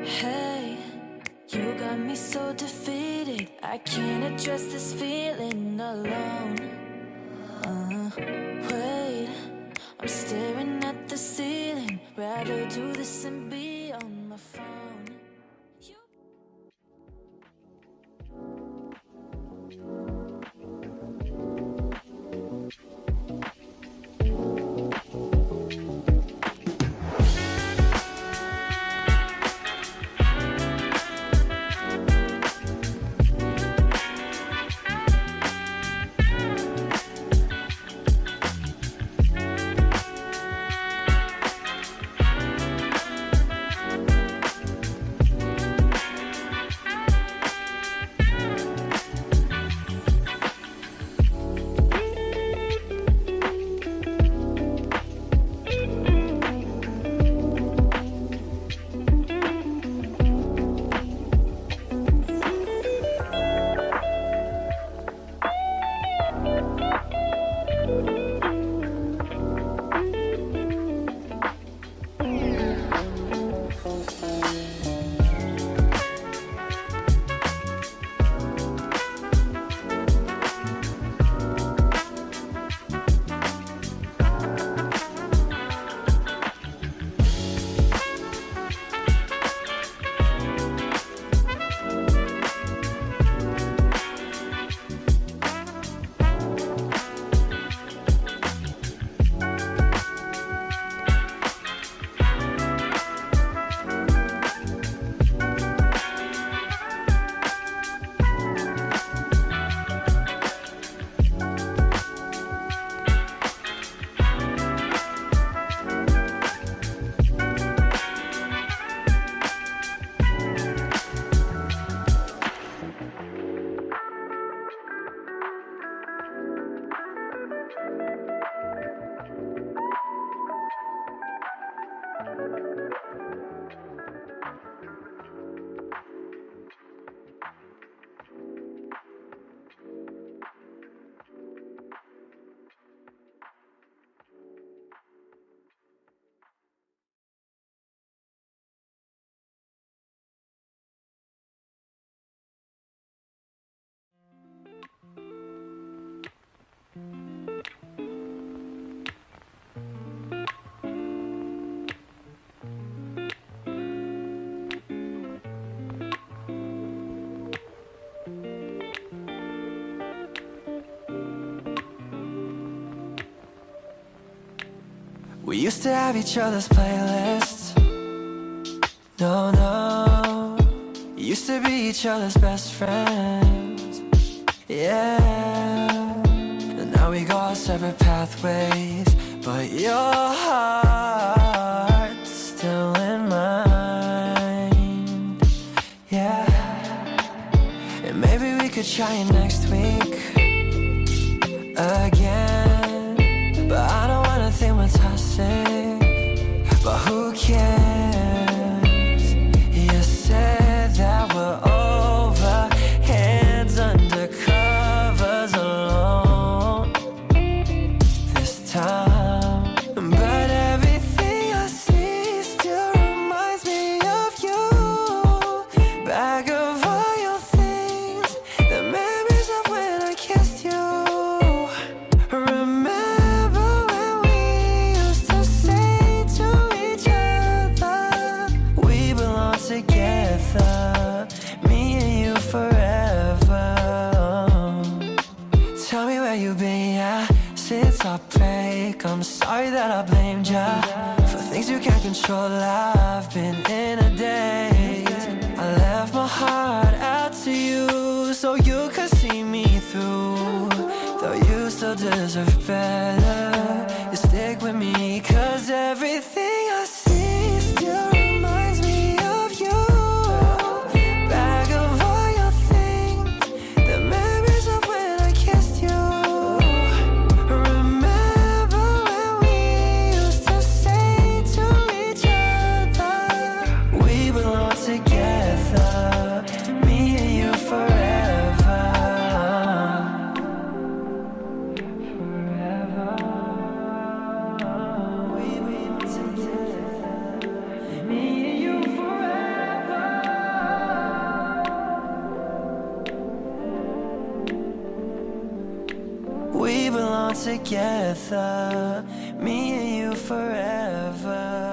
Hey, you got me so defeated. I can't address this feeling alone. Wait, I'm staring at the ceiling. Rather do this and be on my phone. We used to have each other's playlists. No, no. Used to be each other's best friends. Yeah. And now we go our separate pathways, but your heart's still in mine. Yeah. And maybe we could try it next week again, but I don't wanna think we're toxic. But who cares? You said that we're over, hands under covers alone this time. But everything I see still reminds me of you. Bag of all your things, the memories of when I kissed you. Remember when we used to say to each other, we belong together, me and you forever. Tell me where you've been, yeah, since our break. I'm sorry that I blamed ya for things you can't control. I've been in a daze. I left my heart out to you so you could see me through. Though you still deserve better, you stick with me, cause everything I see still reminds me of you. Bag of all your things, the memories of when I kissed you. Remember when we used to say to each other, on together, me and you forever.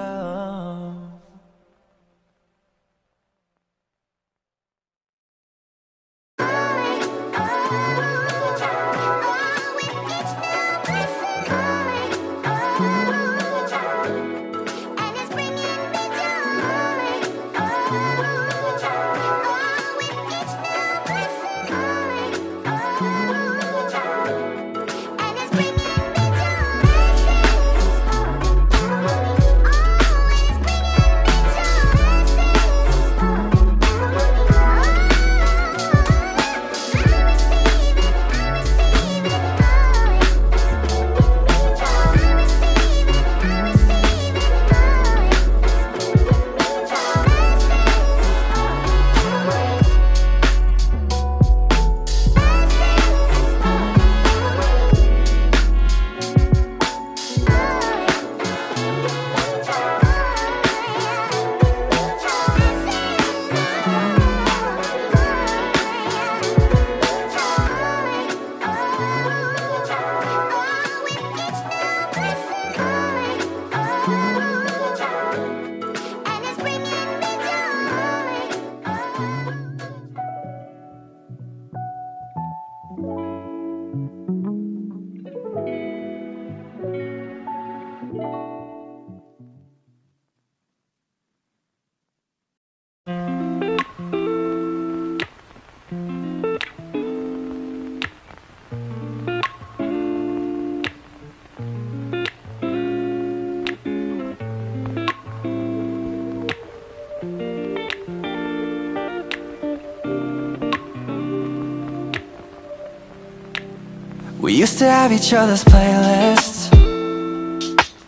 We used to have each other's playlists.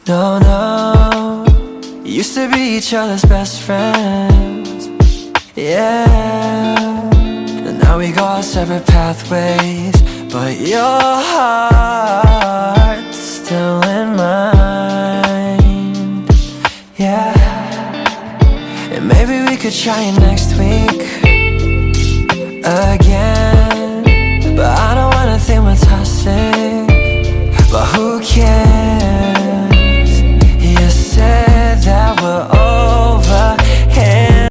No, no. Used to be each other's best friends. Yeah. And now we go our separate pathways, but your heart's still in mine. Yeah. And maybe we could try and